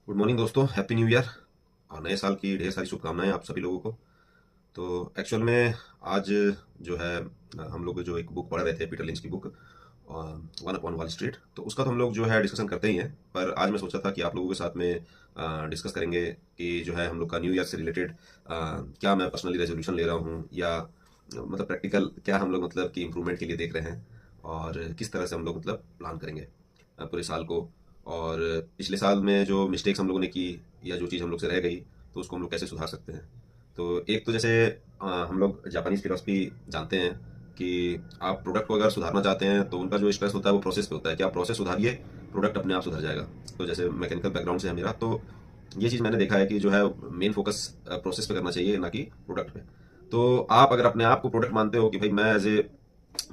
Good morning दोस्तों, happy new year और नए साल की ढेर सारी शुभकामनाएं आप सभी लोगों को। तो एक्चुअल में आज जो है हम लोग जो एक बुक पढ़ रहे थे, पीटर लिंच की book one upon wall street. तो उसका तो हम लोग जो है डिस्कशन करते ही हैं, पर आज मैं सोचा था कि आप लोगों के साथ में डिस्कस करेंगे कि जो है हम लोग का न्यू ईयर से रिलेटेड क्या मैं पर्सनली रेजोल्यूशन ले रहा हूँ, या मतलब प्रैक्टिकल क्या हम लोग मतलब कि इम्प्रूवमेंट के लिए देख रहे हैं, और किस तरह से हम लोग मतलब प्लान करेंगे पूरे साल को। और पिछले साल में जो मिस्टेक्स हम लोगों ने की या जो चीज़ हम लोग से रह गई, तो उसको हम लोग कैसे सुधार सकते हैं। तो एक तो जैसे हम लोग जापानीज फिलोसफी जानते हैं कि आप प्रोडक्ट को अगर सुधारना चाहते हैं तो उनका जो स्ट्रेस होता है वो प्रोसेस पे होता है कि आप प्रोसेस सुधारिए, प्रोडक्ट अपने आप सुधर जाएगा। तो जैसे मैकेनिकल बैकग्राउंड से है मेरा, तो ये चीज़ मैंने देखा है कि जो है मेन फोकस प्रोसेस पे करना चाहिए, ना कि प्रोडक्ट पे। तो आप अगर अपने आप को प्रोडक्ट मानते हो कि भाई मैं एज ए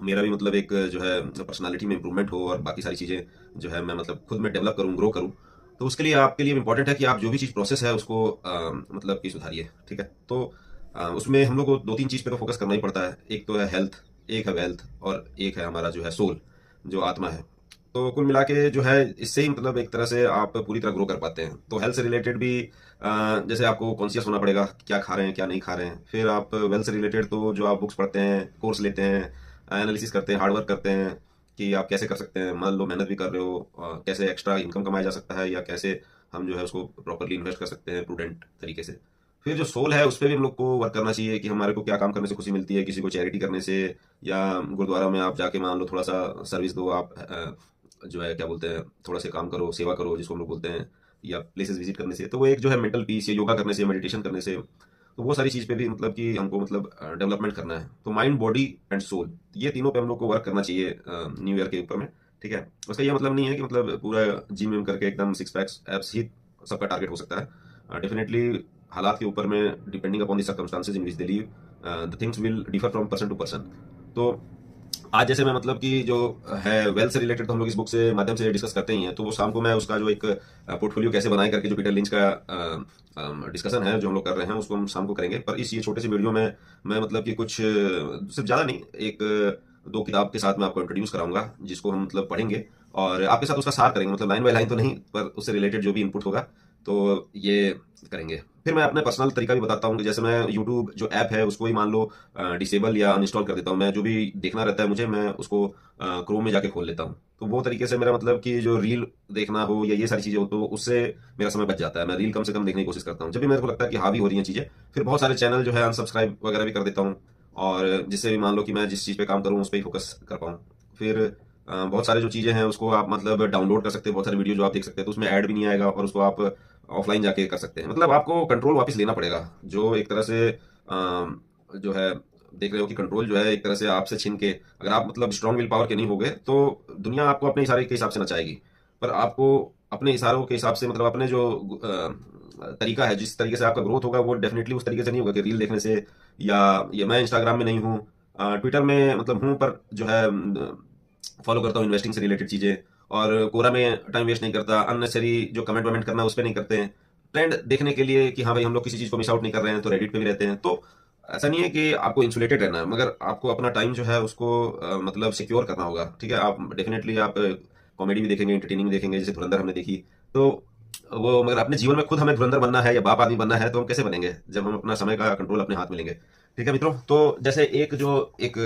मेरा भी मतलब एक जो है पर्सनालिटी में इंप्रूवमेंट हो और बाकी सारी चीज़ें जो है मैं मतलब खुद में डेवलप करूँ, ग्रो करूँ, तो उसके लिए आपके लिए इंपॉर्टेंट है कि आप जो भी चीज़ प्रोसेस है उसको मतलब कि सुधारिए। ठीक है, तो उसमें हम लोग को दो तीन चीज़ पे तो फोकस करना ही पड़ता है। एक तो है हेल्थ, एक है वेल्थ, और एक है हमारा जो है सोल, जो आत्मा है। तो कुल मिला के जो है इससे ही मतलब एक तरह से आप पूरी तरह ग्रो कर पाते हैं। तो हेल्थ से रिलेटेड भी जैसे आपको कॉन्शियस होना पड़ेगा कि क्या खा रहे हैं क्या नहीं खा रहे हैं। फिर आप वेल्थ से रिलेटेड तो जो आप बुक्स पढ़ते हैं, कोर्स लेते हैं, एनालिसिस करते हैं, हार्डवर्क करते हैं कि आप कैसे कर सकते हैं। मान लो मेहनत भी कर रहे हो, कैसे एक्स्ट्रा इनकम कमाया जा सकता है, या कैसे हम जो है उसको प्रॉपरली इन्वेस्ट कर सकते हैं प्रूडेंट तरीके से। फिर जो सोल है उस पर भी हम लोग को वर्क करना चाहिए कि हमारे को क्या काम करने से खुशी मिलती है, किसी को चैरिटी करने से, या गुरुद्वारा में आप जाके मान लो थोड़ा सा सर्विस दो, आप जो है क्या बोलते हैं थोड़ा सा काम करो, सेवा करो जिसको हम लोग बोलते हैं, या प्लेसेस विजिट करने से। तो वो एक जो है मेंटल पीस, या योगा करने से, मेडिटेशन करने से, तो वो सारी चीज़ पे भी मतलब कि हमको मतलब डेवलपमेंट करना है। तो माइंड, बॉडी एंड सोल, ये तीनों पे हम लोग को वर्क करना चाहिए न्यू ईयर के ऊपर में। ठीक है, उसका ये मतलब नहीं है कि मतलब पूरा जिम विम करके एकदम सिक्स पैक्स एब्स ही सबका टारगेट हो सकता है। डेफिनेटली हालात के ऊपर में depending upon the circumstances in which they live, the things will differ from person to person. तो आज जैसे मैं मतलब कि जो है वेल्थ से रिलेटेड तो हम लोग इस बुक से माध्यम से डिस्कस करते ही हैं, तो वो शाम को मैं उसका जो एक पोर्टफोलियो कैसे बनाए करके जो पीटर लिंच का डिस्कशन है जो हम लोग कर रहे हैं उसको हम शाम को करेंगे। पर इस ये छोटे से वीडियो में मैं मतलब कि कुछ सिर्फ ज़्यादा नहीं, एक दो किताब के साथ मैं आपको इंट्रोड्यूस कराऊंगा जिसको हम मतलब पढ़ेंगे, और आपके साथ उसका सार करेंगे, मतलब लाइन बाय लाइन तो नहीं, पर उससे रिलेटेड जो भी इनपुट होगा तो ये करेंगे। फिर मैं अपना पर्सनल तरीका भी बताता हूँ कि जैसे मैं यूट्यूब जो ऐप है उसको ही मान लो डिसेबल या अनइंस्टॉल कर देता हूँ। मैं जो भी देखना रहता है मुझे, मैं उसको क्रोम में जाके खोल लेता हूँ। तो वो तरीके से मेरा मतलब कि जो रील देखना हो या ये सारी चीज़ें हो, तो उससे मेरा समय बच जाता है। मैं रील कम से कम देखने की कोशिश करता हूँ। जब भी मेरे को लगता है कि हावी हो रही हैं चीज़ें, फिर बहुत सारे चैनल जो है अनसब्सक्राइब वगैरह भी कर देता हूँ, और जिससे भी मान लो कि मैं जिस चीज़ पे काम करूँ उस पर ही फोकस कर पाऊँ। फिर बहुत सारे जो चीज़ें हैं उसको आप मतलब डाउनलोड कर सकते हैं, बहुत सारे वीडियो जो आप देख सकते हैं, तो उसमें ऐड भी नहीं आएगा, और उसको आप ऑफलाइन जाके कर सकते हैं। मतलब आपको कंट्रोल वापस लेना पड़ेगा, जो एक तरह से जो है देख रहे हो कि कंट्रोल जो है एक तरह से आपसे छीन के, अगर आप मतलब स्ट्रांग विल पावर के नहीं होगे तो दुनिया आपको अपने इशारे के हिसाब से नचाएगी। पर आपको अपने इशारों के हिसाब से, मतलब अपने जो तरीका है, जिस तरीके से आपका ग्रोथ होगा वो डेफिनेटली उस तरीके से नहीं होगा कि रील देखने से, या ये मैं इंस्टाग्राम में नहीं हूँ, ट्विटर में मतलब हूँ, पर जो है फॉलो करता हूँ इन्वेस्टिंग से रिलेटेड चीज़ें, और कोरा में टाइम वेस्ट नहीं करता, अननेसेसरी जो कमेंट वमेंट करना उस पर नहीं करते हैं। ट्रेंड देखने के लिए कि हाँ भाई हम लोग किसी चीज़ को मिस आउट नहीं कर रहे हैं, तो रेडिट पे भी रहते हैं। तो ऐसा नहीं है कि आपको इंसुलेटेड रहना है, मगर आपको अपना टाइम जो है उसको मतलब सिक्योर करना होगा। ठीक है, आप डेफिनेटली आप कॉमेडी भी देखेंगे, एंटरटेनिंग भी देखेंगे, जैसे धुरंधर हमने देखी। तो वो मगर अपने जीवन में खुद हमें धुरंधर बनना है या बाप आदमी बनना है, तो हम कैसे बनेंगे जब हम अपना समय का कंट्रोल अपने हाथ में लेंगे। ठीक है मित्रों, तो जैसे एक जो एक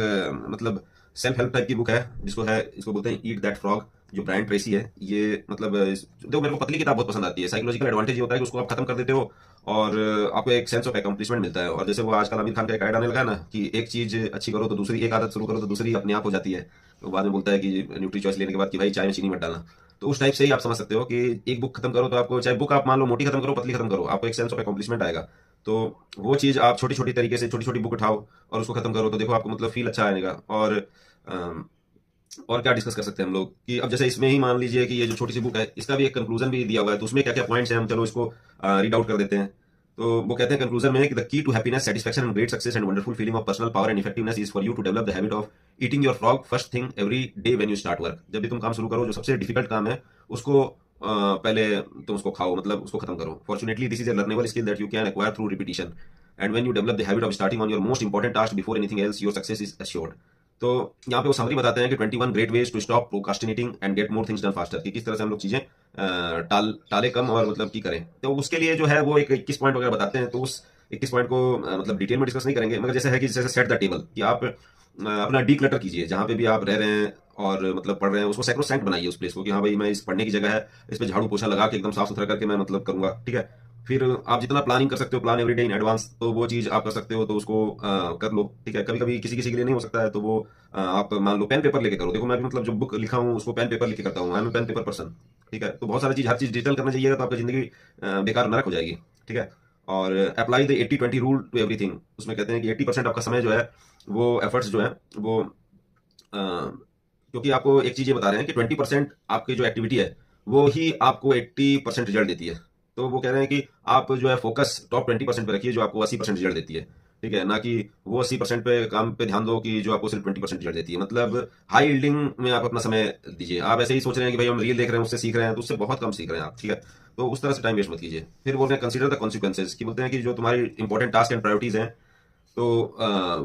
मतलब सेल्फ हेल्प टाइप की बुक है जिसको है, इसको बोलते हैं ईट दैट फ्रॉग, जो ब्रायन ट्रेसी है। ये मतलब देखो मेरे को पतली किताब बहुत पसंद आती है। साइकोलॉजिकल एडवांटेज ये होता है कि उसको आप खत्म कर देते हो और आपको एक सेंस ऑफ अकम्प्लिशमेंट मिलता है। और जैसे वो आजकल आमिर खान का एक ऐड आने लगा है ना कि एक चीज अच्छी करो तो दूसरी, एक आदत शुरू करो तो दूसरी अपने आप हो जाती है। तो बाद में बोलता है कि न्यूट्री चॉइस लेने के बाद कि भाई चाय में चीनी मत डालना। तो उस टाइप से ही आप समझ सकते हो कि एक बुक खत्म करो तो आपको, चाहे बुक आप मान लो मोटी खत्म करो पतली खत्म करो, आपको एक सेंस ऑफ अकम्प्लिशमेंट आएगा। तो वो चीज आप छोटी छोटी तरीके से छोटी छोटी बुक उठाओ और उसको खत्म करो, तो देखो आपको मतलब फील अच्छा आएगा। और क्या डिस्कस कर सकते हैं हम लोग कि अब जैसे इसमें ही मान लीजिए कि ये जो छोटी सी बुक है इसका भी एक कंक्लूजन भी दिया हुआ है, तो उसमें क्या क्या पॉइंट्स हैं हम चलो इसको रीड आउट कर देते हैं। तो वो कहते हैं कंक्लूजन में कि the key to happiness, satisfaction and great success and wonderful feeling of personal power and effectiveness is for you to develop the habit of eating your frog first thing every day when you start work. जब भी तुम काम शुरू करो, जो सबसे difficult काम है उसको पहले तुम उसको खाओ, मतलब उसको खत्म करो। Fortunately this is a learnable skill that you can acquire through repetition, and when you develop the habit of starting on your most important task before anything else, your success is assured. तो यहाँ पे वो summary बताते हैं कि 21 great ways to stop procrastinating and get more things done faster, कि किस तरह से हम लोग चीजें टाले कम और मतलब की करें। तो उसके लिए जो है वो एक 21 पॉइंट वगैरह बताते हैं। तो उस 21 पॉइंट को मतलब डिटेल में डिस्कस नहीं करेंगे, मगर जैसे है कि जैसे सेट द टेबल, कि आप अपना डी क्लटर कीजिए, जहाँ पे भी आप रह रहे हैं और मतलब पढ़ रहे हैं उसको सैक्रोसैंक्ट बनाइए उस प्लेस को, कि हाँ भाई मैं इस पढ़ने की जगह है, इस पे झाड़ू पोछा लगा के एकदम साफ सुथरा करके मैं मतलब करूंगा, ठीक है। फिर आप जितना प्लानिंग कर सकते हो, plan every day in advance, तो वो चीज आप कर सकते हो, तो उसको कर लो, ठीक है। कभी कभी किसी किसी के लिए नहीं हो सकता है, तो वो आप मान लो पेन पेपर लेके करो। देखो मैं भी मतलब जो बुक लिखा हूँ उसको पेन पेपर लेके करता हूँ, I am pen paper person, ठीक है। तो बहुत सारी चीज, हर चीज डिजिटल करना चाहिए, तो आपकी जिंदगी बेकार नरक हो जाएगी, ठीक है। और apply the 80-20 rule to everything, उसमें कहते हैं कि 80% आपका समय जो है वो एफर्ट्स जो है वो क्योंकि आपको एक चीज ये बता रहे हैं कि 20% आपकी जो एक्टिविटी है वो ही आपको 80% रिजल्ट देती है। तो वो कह रहे हैं कि आप जो है फोकस टॉप 20% पे रखिए, जो आपको 80% रिजल्ट देती है, ठीक है, ना कि वो 80% पे काम पे ध्यान दो कि जो आपको सिर्फ 20% रिजल्ट देती है। मतलब हाई यील्डिंग में आप अपना समय दीजिए। आप ऐसे ही सोच रहे हैं कि भाई हम रील देख रहे हैं उससे सीख रहे हैं, तो उससे बहुत कम सीख रहे हैं आप, ठीक है। तो उस तरह से टाइम वेस्ट मत कीजिए। फिर बोलते हैं कंसीडर द कॉन्सिक्वेंसेज, कि बोलते हैं कि जो तुम्हारी इंपॉर्टेंट टास्क एंड प्रायोरिटीज हैं, तो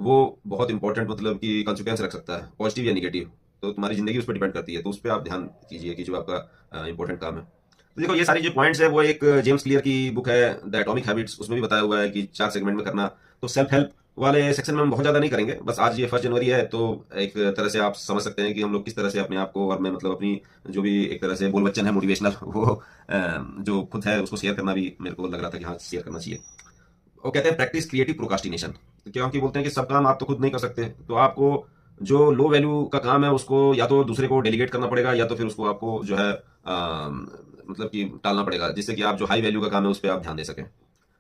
वो बहुत इंपॉर्टेंट मतलब कि कंसिक्वेंस रख सकता है, पॉजिटिव या निगेटिव। तो तुम्हारी जिंदगी उस पर डिपेंड करती है, तो उस पर आप ध्यान कीजिए कि जो आपका इंपॉर्टेंट काम है। तो देखो ये सारी जो पॉइंट्स है वो एक जेम्स क्लियर की बुक है द एटॉमिक हैबिट्स, उसमें भी बताया हुआ है कि 4 सेगमेंट में करना। तो सेल्फ हेल्प वाले सेक्शन में हम बहुत ज्यादा नहीं करेंगे, बस आज ये 1 जनवरी है, तो एक तरह से आप समझ सकते हैं कि हम लोग किस तरह से अपने आप को, और मैं मतलब अपनी जो भी एक तरह से बोल बच्चन है मोटिवेशनल, वो जो खुद है उसको शेयर करना भी मेरे को लग रहा था कि हाँ शेयर करना चाहिए। वो कहते हैं प्रैक्टिस क्रिएटिव प्रोकास्टिनेशन, क्योंकि बोलते हैं कि सब काम आप तो खुद नहीं कर सकते, तो आपको जो लो वैल्यू का काम है उसको या तो दूसरे को डेलीगेट करना पड़ेगा, या तो फिर उसको आपको जो है मतलब कि टालना पड़ेगा, जिससे कि आप जो हाई वैल्यू का काम है उस पर आप ध्यान दे सकें।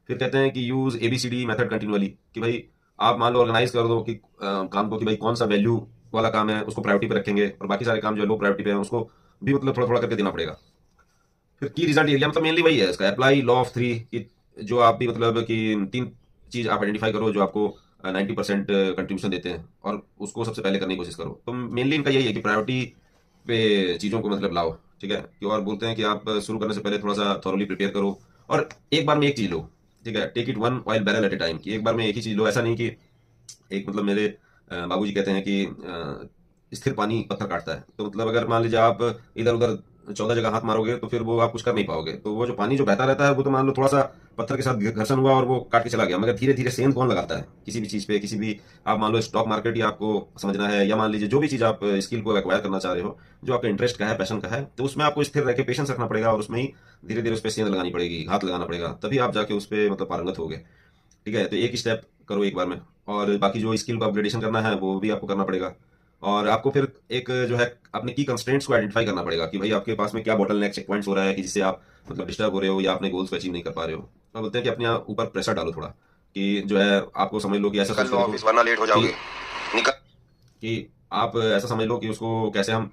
फिर कहते हैं कि यूज एबीसीडी मेथड कंटिन्यूअली, कि भाई आप मान लो ऑर्गेनाइज कर दो कि काम को, कि भाई कौन सा वैल्यू वाला काम है उसको प्रायोरिटी पे रखेंगे, और बाकी सारे काम जो है लो प्रायोरिटी पे है उसको भी मतलब थोड़ा थोड़ा करके देना पड़ेगा। फिर की रिजल्ट एरिया, मतलब मेनली वही है इसका, अप्लाई लॉ ऑफ 3, कि जो आप भी मतलब कि 3 चीज आप आइडेंटिफाई करो जो आपको 90% कंट्रीब्यूशन देते हैं, और उसको सबसे पहले करने की कोशिश करो। तो मेनली इनका यही है कि प्रायोरिटी पे चीजों को मतलब लाओ, ठीक है। कि और बोलते हैं कि आप शुरू करने से पहले थोड़ा सा थॉरोली प्रिपेयर करो, और एक बार में एक चीज लो, ठीक है। Take it one oil barrel at a time, कि एक बार में एक ही चीज लो। ऐसा नहीं कि एक मतलब मेरे बाबूजी कहते हैं कि स्थिर पानी पत्थर काटता है। तो मतलब अगर मान लीजिए आप इधर उधर 14 जगह हाथ मारोगे तो फिर वो आप कुछ कर नहीं पाओगे। तो वो जो पानी जो बहता रहता है वो तो मान लो थोड़ा सा पत्थर के साथ घर्षण हुआ और वो काट के चला गया, मगर धीरे धीरे सेंध कौन लगाता है किसी भी चीज पे, किसी भी, आप मान लो स्टॉक मार्केट ही आपको समझना है, या मान लीजिए जो भी चीज आप स्किल को एक्वायर करना चाह रहे हो, जो आपका इंटरेस्ट का है, पैशन का है, तो उसमें आपको स्थिर रह के पेशेंस रखना पड़ेगा, और उसमें ही धीरे धीरे उस पर सेंध लगानी पड़ेगी, हाथ लगाना पड़ेगा, तभी आप जाके उस पर मतलब पारंगत होगे, ठीक है। तो एक स्टेप करो एक बार में, और बाकी जो स्किल को अपग्रेडेशन करना है वो भी आपको करना पड़ेगा। और आपको फिर एक जो है अपने की कंस्ट्रेंट्स को आइडेंटिफाई करना पड़ेगा, कि भाई आपके पास में क्या बॉटल चेक पॉइंट्स हो रहा है कि जिससे आप मतलब डिस्टर्ब हो रहे हो या अपने गोल्स को अचीव नहीं कर पा रहे हो। तो बोलते हैं कि अपने ऊपर प्रेशर डालो थोड़ा, कि जो है आपको समझ लो कि ऐसा सोच ऑफिस वरना लेट हो जाओगे, निकल, कि आप ऐसा समझ लो कि उसको कैसे हम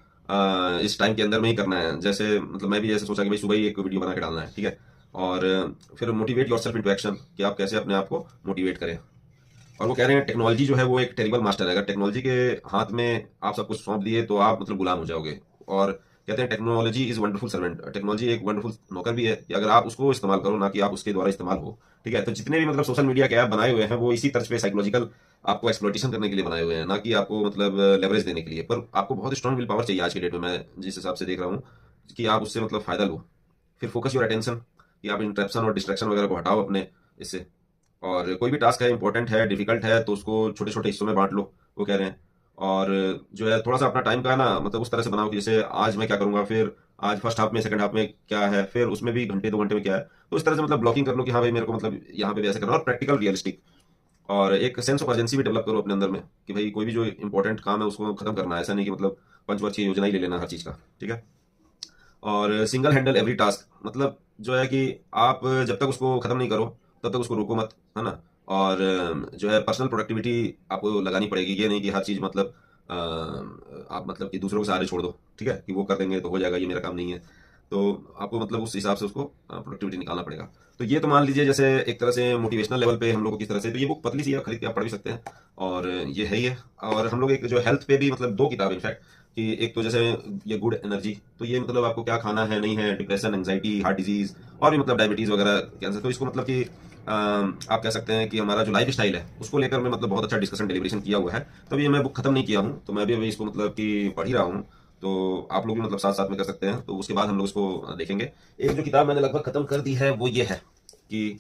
इस टाइम के अंदर में ही करना है। जैसे मतलब मैं भी ऐसे सोचा कि भाई सुबह ही एक वीडियो बना के डालना है, ठीक है। और फिर मोटिवेट योरसेल्फ इनटू एक्शन, कि आप कैसे अपने आप को मोटिवेट करें। और वो कह रहे हैं टेक्नोलॉजी जो है वो एक टेरिबल मास्टर है, अगर टेक्नोलॉजी के हाथ में आप सब कुछ सौंप दिए तो आप मतलब गुलाम हो जाओगे। और कहते हैं technology is wonderful servant, technology एक वंडरफुल नौकर भी है, कि अगर आप उसको इस्तेमाल करो, ना कि आप उसके द्वारा इस्तेमाल हो, ठीक है। तो जितने भी मतलब सोशल मीडिया के ऐप बनाए हुए हैं वो इसी तर्ज पे साइकोलॉजिकल आपको एक्सप्लॉइटेशन करने के लिए बनाए हुए हैं, ना कि आपको मतलब लेवरेज देने के लिए। पर आपको बहुत स्ट्रॉन्ग विल पावर चाहिए आज के डेट में, मैं जिस हिसाब से देख रहा हूँ, कि आप उससे मतलब फायदा लो। फिर फोकस योर अटेंशन, कि आप इंटरप्शन और डिस्ट्रैक्शन वगैरह को हटाओ अपने इससे। और कोई भी टास्क है, इंपॉर्टेंट है, डिफिकल्ट है, तो उसको छोटे छोटे हिस्सों में बांट लो, वो कह रहे हैं। और जो है थोड़ा सा अपना टाइम का है ना, मतलब उस तरह से बनाओ कि जैसे आज मैं क्या करूंगा, फिर आज फर्स्ट हाफ में, सेकंड हाफ में क्या है, फिर उसमें भी घंटे 2 घंटे में क्या है। तो इस तरह से मतलब ब्लॉकिंग कर लो कि हाँ भाई मेरे को मतलब यहाँ पे भी ऐसे करना, और प्रैक्टिकल रियलिस्टिक। और एक सेंस ऑफ अर्जेंसी भी डेवलप करो अपने अंदर में, कि भाई कोई भी जो इंपॉर्टेंट काम है उसको खत्म करना है, ऐसा नहीं कि मतलब पंचवर्षीय योजना ही ले लेना हर चीज का, ठीक है। और सिंगल हैंडल एवरी टास्क, मतलब जो है कि आप जब तक उसको खत्म नहीं करो तब तक उसको रोको मत, है ना। और जो है पर्सनल प्रोडक्टिविटी आपको लगानी पड़ेगी, ये नहीं कि हर चीज मतलब आप मतलब कि दूसरों के सहारे छोड़ दो, ठीक है, कि वो कर देंगे तो हो जाएगा, ये मेरा काम नहीं है। तो आपको मतलब उस हिसाब से उसको प्रोडक्टिविटी निकालना पड़ेगा। तो ये तो मान लीजिए जैसे एक तरह से मोटिवेशनल लेवल पे हम लोग को किस तरह से, तो ये बुक पतली सी है, खरीद के आप पढ़ भी सकते हैं, और ये है ही है। और हम लोग एक जो हेल्थ पे भी मतलब दो किताब इनफैक्ट, कि एक तो जैसे ये गुड एनर्जी, तो ये मतलब आपको क्या खाना है नहीं है, डिप्रेशन, एंग्जाइटी, हार्ट डिजीज, और भी मतलब डायबिटीज वगैरह, कैंसर, तो इसको मतलब कि आप कह सकते हैं कि हमारा जो लाइफ स्टाइल है उसको लेकर मैं मतलब बहुत अच्छा डिस्कशन डिलीवरेशन किया हुआ है। तभी ये मैं बुक खत्म नहीं किया हूँ, तो मैं भी अभी इसको मतलब कि पढ़ ही रहा हूँ। तो आप लोग भी मतलब साथ साथ में कर सकते हैं, तो उसके बाद हम लोग इसको देखेंगे। एक जो किताब मैंने लगभग खत्म कर दी है वो ये है कि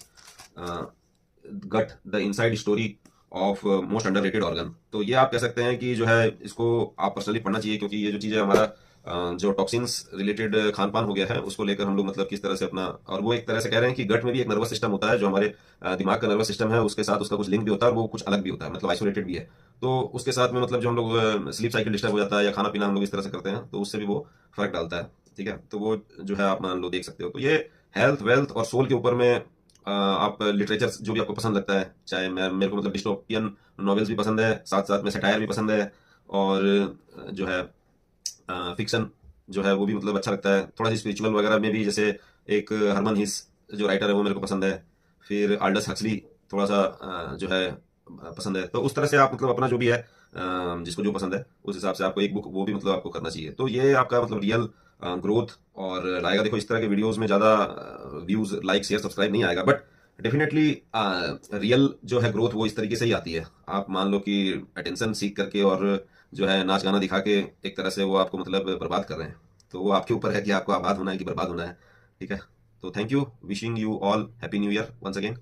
got the inside story of most underrated organ. तो ये आप कह सकते हैं कि जो है इसको आप पर्सनली पढ़ना चाहिए, क्योंकि ये जो चीज़ें हमारा जो टॉक्सिन्स रिलेटेड खान पान हो गया है उसको लेकर हम लोग मतलब किस तरह से अपना, और वो एक तरह से कह रहे हैं कि गट में भी एक नर्वस सिस्टम होता है, जो हमारे दिमाग का नर्वस सिस्टम है उसके साथ उसका कुछ लिंक भी होता है, और वो कुछ अलग भी होता है, मतलब आइसोलेटेड भी है। तो उसके साथ में मतलब जो हम लोग स्लीप साइकिल डिस्टर्ब हो जाता है, या खाना पीना हम लोग इस तरह से करते हैं, तो उससे भी वो फर्क डालता है। ठीक है, तो वो जो है आप मान लो देख सकते हो। तो ये हेल्थ, वेल्थ और सोल के ऊपर में आप लिटरेचर जो भी आपको पसंद लगता है, चाहे मैं मेरे को मतलब डिस्टोपियन नॉवेल्स भी पसंद है, साथ साथ में सटायर भी पसंद है, और जो है फिक्शन जो है वो भी मतलब अच्छा लगता है, थोड़ा सा स्पिरिचुअल वगैरह में भी, जैसे एक हरमन हिस जो राइटर है वो मेरे को पसंद है, फिर आल्डस हक्सली थोड़ा सा जो है पसंद है। तो उस तरह से आप मतलब अपना जो भी है जिसको जो पसंद है उस हिसाब से आपको एक बुक वो भी मतलब आपको करना चाहिए। तो ये आपका मतलब रियल ग्रोथ और लाएगा। देखो इस तरह के वीडियोस में ज़्यादा व्यूज, लाइक, शेयर, सब्सक्राइब नहीं आएगा, बट डेफिनेटली रियल जो है ग्रोथ वो इस तरीके से ही आती है। आप मान लो कि अटेंशन सीख करके और जो है नाच गाना दिखा के एक तरह से वो आपको मतलब बर्बाद कर रहे हैं, तो वो आपके ऊपर है कि आपको आबाद होना है कि बर्बाद होना है। ठीक है, तो thank you, wishing you all happy new year once again.